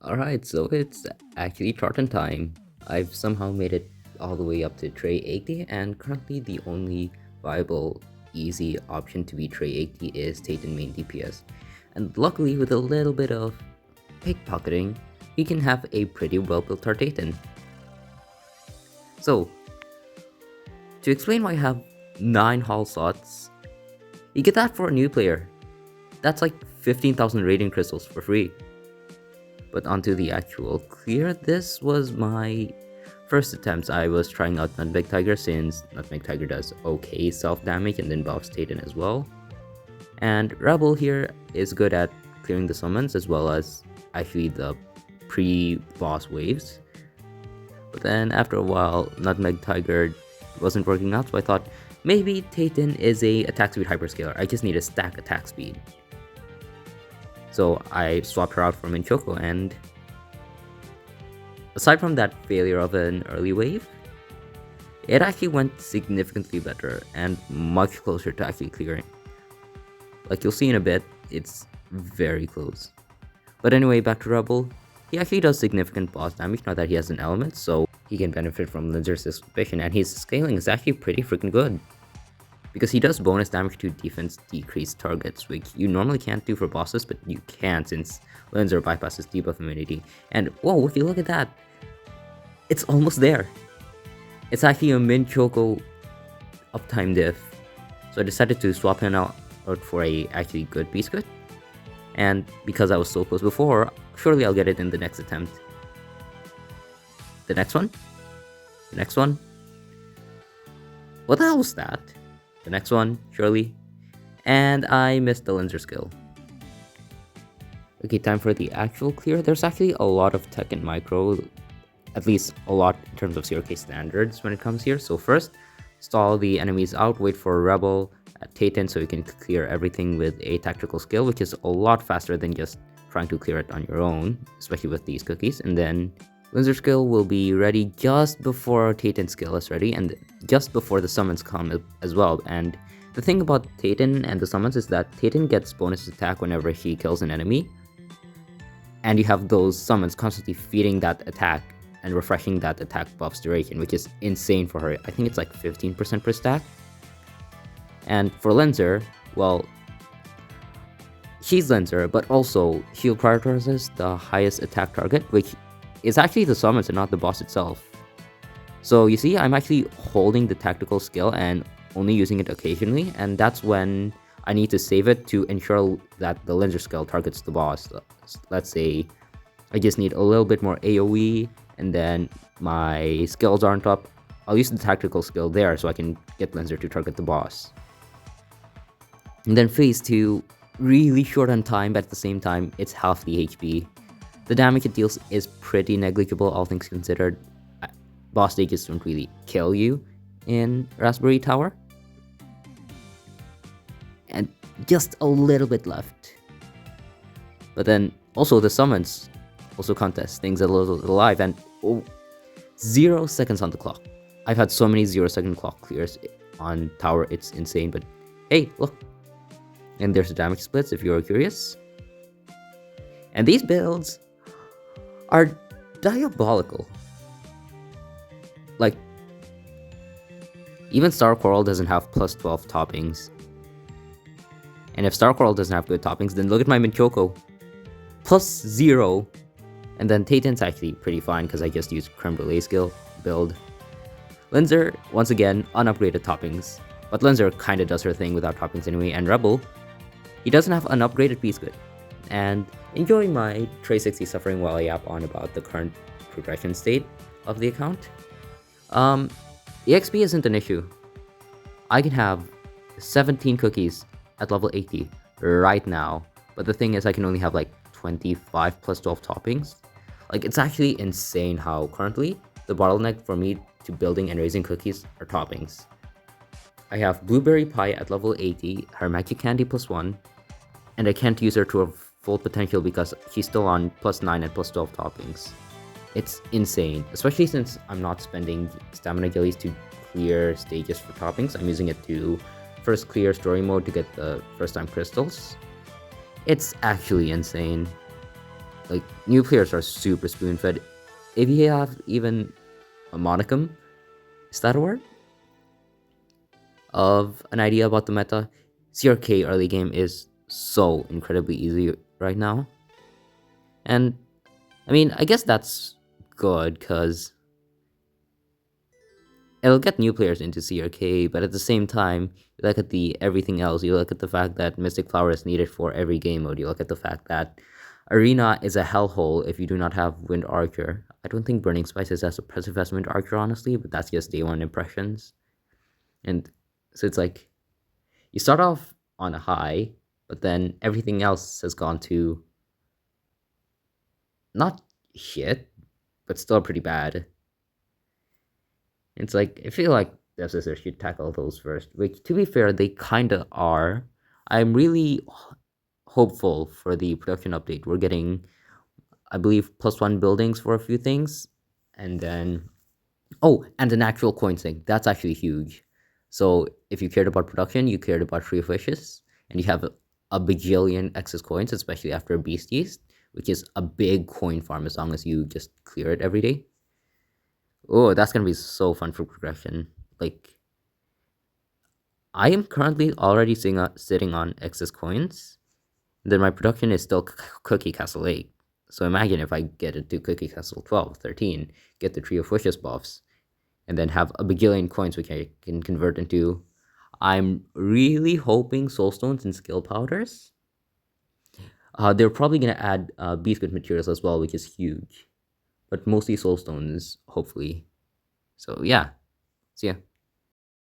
Alright, so it's actually tartan time. I've somehow made it all the way up to tray 80, and currently the only viable, easy option to be tray 80 is Tatin main DPS. And luckily, with a little bit of pickpocketing, we can have a pretty well-built Tartatin. So, to explain why I have 9 hall slots, you get that for a new player. That's like 15,000 radiant crystals for free. But onto the actual clear, this was my first attempt. I was trying out Nutmeg Tiger since Nutmeg Tiger does okay self-damage and then buffs Taten as well. And Rebel here is good at clearing the summons as well as actually the pre-boss waves. But then after a while, Nutmeg Tiger wasn't working out, so I thought maybe Taten is a attack speed hyperscaler. I just need a stack attack speed. So I swapped her out for Minchoko, and aside from that failure of an early wave, it actually went significantly better and much closer to actually clearing. Like you'll see in a bit, it's very close. But anyway, back to Rebel. He actually does significant boss damage now that he has an element, so he can benefit from Linzer's suspicion, and his scaling is actually pretty freaking good. Because he does bonus damage to defense decreased targets, which you normally can't do for bosses, but you can since Linzer bypasses debuff immunity. And whoa, if you look at that, it's almost there. It's actually a min choco uptime diff. So I decided to swap him out for a actually good piece good. And because I was so close before, surely I'll get it in the next attempt. The next one? The next one? What the hell was that? The next one, surely. And I missed the Linzer skill. Okay, time for the actual clear. There's actually a lot of tech and micro, at least a lot in terms of CRK standards when it comes here. So first, stall the enemies out, wait for a Rebel at Taten so you can clear everything with a tactical skill, which is a lot faster than just trying to clear it on your own, especially with these cookies. And then Linzer skill will be ready just before Taten skill is ready and just before the summons come as well. And the thing about Taten and the summons is that Taten gets bonus attack whenever she kills an enemy. And you have those summons constantly feeding that attack and refreshing that attack buff's duration, which is insane for her. I think it's like 15% per stack. And for Linzer, well, she's Linzer, but also she'll prioritizes the highest attack target, which is actually the summons and not the boss itself. So you see, I'm actually holding the tactical skill and only using it occasionally, and that's when I need to save it to ensure that the Linzer skill targets the boss. Let's say I just need a little bit more AoE, and then my skills aren't up. I'll use the tactical skill there so I can get Linzer to target the boss. And then phase 2, really short on time, but at the same time, it's half the HP. The damage it deals is pretty negligible, all things considered. Boss stages don't really kill you in Raspberry Tower. And just a little bit left. But then, also the summons also contest things a little alive, and 0 seconds on the clock. I've had so many 0-second clock clears on Tower, it's insane, but hey, look. And there's the damage splits if you're curious. And these builds are diabolical. Like, even Star Coral doesn't have plus 12 toppings. And if Star Coral doesn't have good toppings, then look at my Minchoko. Plus 0. And then Taten's actually pretty fine because I just used creme brulee skill build. Linzer, once again, unupgraded toppings. But Linzer kinda does her thing without toppings anyway. And Rebel, he doesn't have an upgraded piece good. And enjoy my Tray 60 suffering while I yap on about the current progression state of the account. EXP isn't an issue. I can have 17 cookies at level 80 right now, but the thing is I can only have like 25 plus 12 toppings. Like, it's actually insane how currently the bottleneck for me to building and raising cookies are toppings. I have Blueberry Pie at level 80, her Magic Candy plus 1, and I can't use her to her full potential because she's still on plus 9 and plus 12 toppings. It's insane, especially since I'm not spending stamina jellies to clear stages for toppings. I'm using it to first clear story mode to get the first time crystals. It's actually insane. Like, new players are super spoon fed. If you have even a monicum, is that a word? Of an idea about the meta, CRK early game is so incredibly easy right now. And I mean, I guess that's good because it'll get new players into CRK, but at the same time, you look at the everything else, you look at the fact that Mystic Flower is needed for every game mode, you look at the fact that Arena is a hellhole if you do not have Wind Archer. I don't think Burning Spice is as oppressive as Wind Archer, honestly, but that's just day one impressions. And so it's like, you start off on a high, but then everything else has gone to not shit, but still pretty bad. It's like, I feel like Death Scissors should tackle those first, which, to be fair, they kinda are. I'm really hopeful for the production update. We're getting, I believe, +1 buildings for a few things, and then, oh, and an actual coin sink. That's actually huge. So if you cared about production, you cared about Tree of Wishes, and you have a bajillion excess coins, especially after Beast East, which is a big coin farm as long as you just clear it every day. Oh, that's gonna be so fun for progression. Like, I am currently already sitting on excess coins. Then my production is still Cookie Castle 8. So imagine if I get it to Cookie Castle 12, 13, get the Tree of Wishes buffs, and then have a bajillion coins which I can convert into. I'm really hoping Soulstones and Skill Powders. They're probably going to add Beastwood materials as well, which is huge. But mostly Soulstones, hopefully. So yeah, see ya.